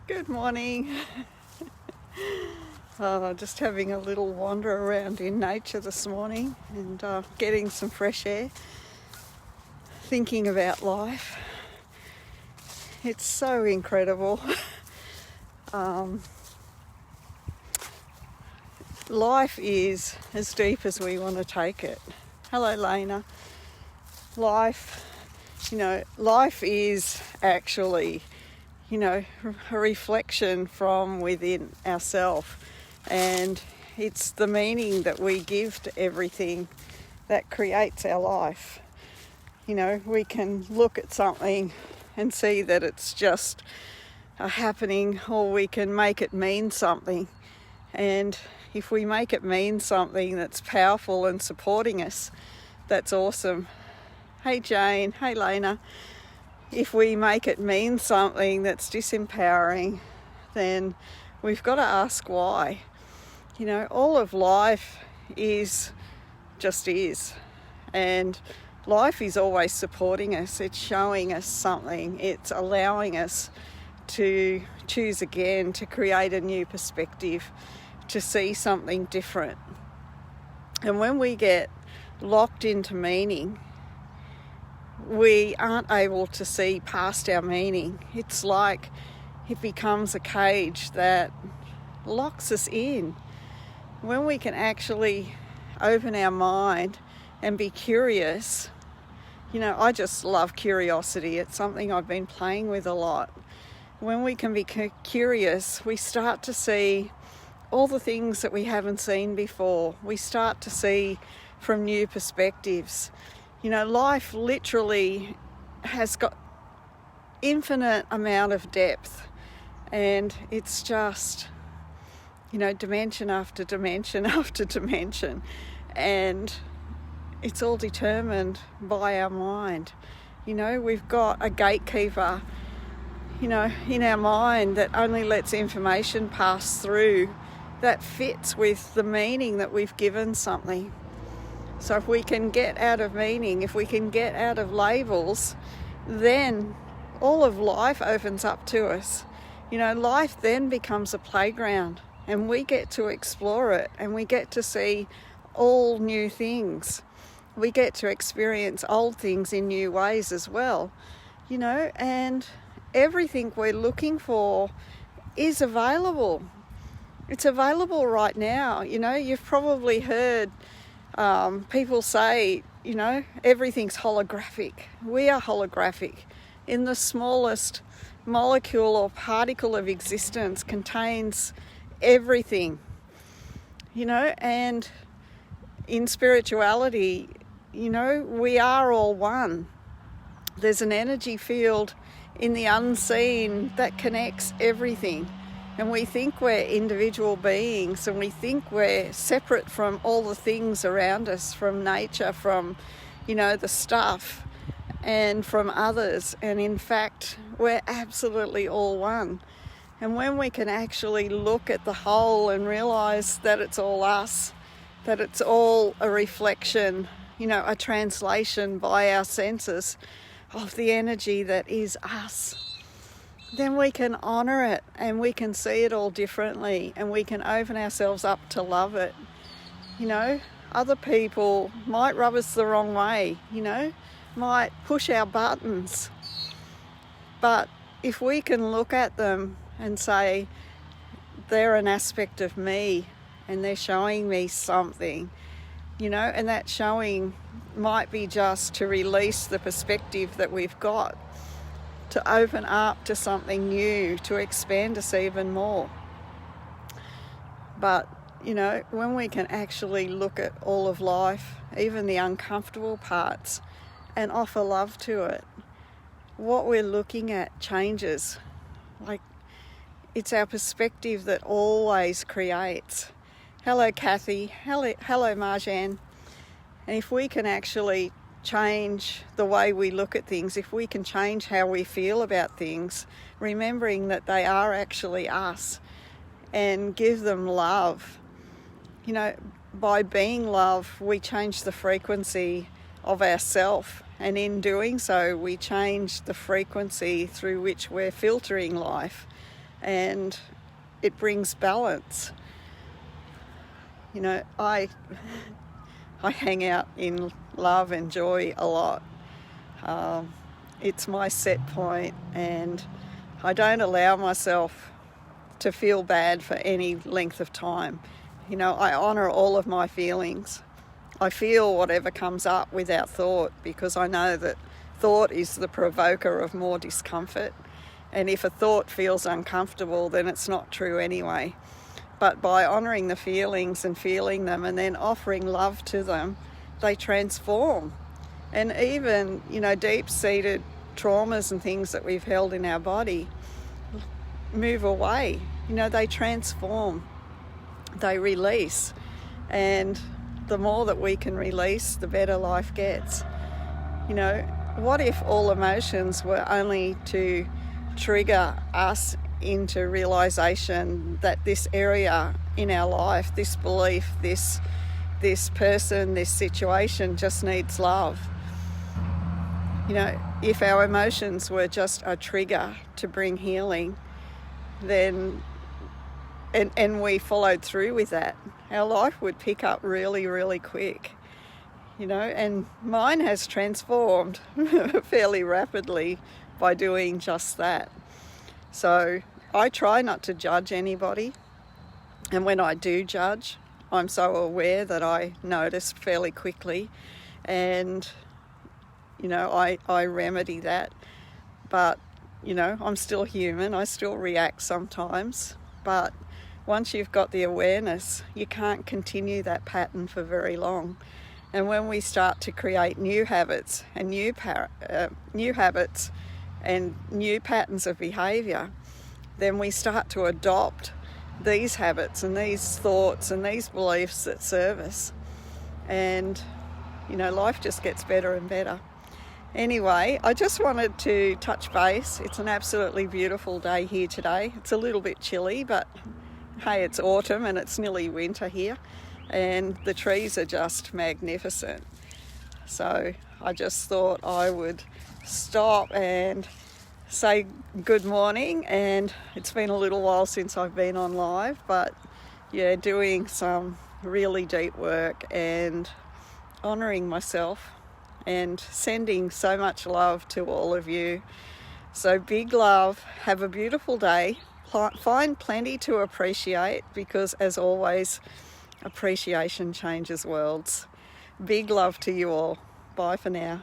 Good morning. Just having a little wander around in nature this morning and getting some fresh air, thinking about life. It's so incredible. Life is as deep as we want to take it. Hello, Lena. Life is actually a reflection from within ourselves, and it's the meaning that we give to everything that creates our life. We can look at something and see that it's just a happening, or we can make it mean something. And if we make it mean something that's powerful and supporting us, that's awesome. Hey Jane, hey Lena. If we make it mean something that's disempowering, then we've got to ask why. All of life is just is. And life is always supporting us. It's showing us something. It's allowing us to choose again, to create a new perspective, to see something different. And when we get locked into meaning, we aren't able to see past our meaning. It's like it becomes a cage that locks us in. When we can actually open our mind and be curious, I just love curiosity. It's something I've been playing with a lot. When we can be curious, we start to see all the things that we haven't seen before. We start to see from new perspectives. Life literally has got infinite amount of depth, and it's just, dimension after dimension after dimension, and it's all determined by our mind. We've got a gatekeeper, in our mind that only lets information pass through that fits with the meaning that we've given something. So if we can get out of meaning, if we can get out of labels, then all of life opens up to us. Life then becomes a playground, and we get to explore it, and we get to see all new things. We get to experience old things in new ways as well, and everything we're looking for is available. It's available right now. You've probably heard people say, everything's holographic. We are holographic. In the smallest molecule or particle of existence contains everything, and in spirituality, we are all one. There's an energy field in the unseen that connects everything. And we think we're individual beings, and we think we're separate from all the things around us, from nature, from, the stuff, and from others. And in fact, we're absolutely all one. And when we can actually look at the whole and realise that it's all us, that it's all a reflection, a translation by our senses of the energy that is us, then we can honour it, and we can see it all differently, and we can open ourselves up to love it. Other people might rub us the wrong way, might push our buttons. But if we can look at them and say, they're an aspect of me, and they're showing me something, and that showing might be just to release the perspective that we've got, to open up to something new, to expand us even more. But, when we can actually look at all of life, even the uncomfortable parts, and offer love to it, what we're looking at changes. It's our perspective that always creates. Hello, Kathy. Hello, Marjan. And if we can actually change the way we look at things, if we can change how we feel about things, remembering that they are actually us, and give them love. By being love, we change the frequency of ourself, and in doing so, we change the frequency through which we're filtering life. and it brings balance. You know, I hang out in love and joy a lot. It's my set point, and I don't allow myself to feel bad for any length of time. You know, I honour all of my feelings. I feel whatever comes up without thought, because I know that thought is the provoker of more discomfort. And if a thought feels uncomfortable, then it's not true anyway. But by honouring the feelings and feeling them and then offering love to them, they transform. And even, you know, deep-seated traumas and things that we've held in our body move away. You know, they transform, they release. And the more that we can release, the better life gets. You know, what if all emotions were only to trigger us into realization that this area in our life, this belief, this person, this situation just needs love? You know, if our emotions were just a trigger to bring healing, then and we followed through with that, our life would pick up really, really quick. You know, and mine has transformed fairly rapidly by doing just that. So I try not to judge anybody, and when I do judge, I'm so aware that I notice fairly quickly, and you know, I remedy that. But you know, I'm still human, I still react sometimes, but once you've got the awareness, you can't continue that pattern for very long. And when we start to create new habits and new habits and new patterns of behaviour, then we start to adopt these habits and these thoughts and these beliefs that serve us. And, you know, life just gets better and better. Anyway, I just wanted to touch base. It's an absolutely beautiful day here today. It's a little bit chilly, but hey, it's autumn and it's nearly winter here, and the trees are just magnificent. So I just thought I would stop and say good morning, and it's been a little while since I've been on live, but yeah, doing some really deep work and honouring myself and sending so much love to all of you. So big love, have a beautiful day. Find plenty to appreciate, because as always, appreciation changes worlds. Big love to you all. Bye for now.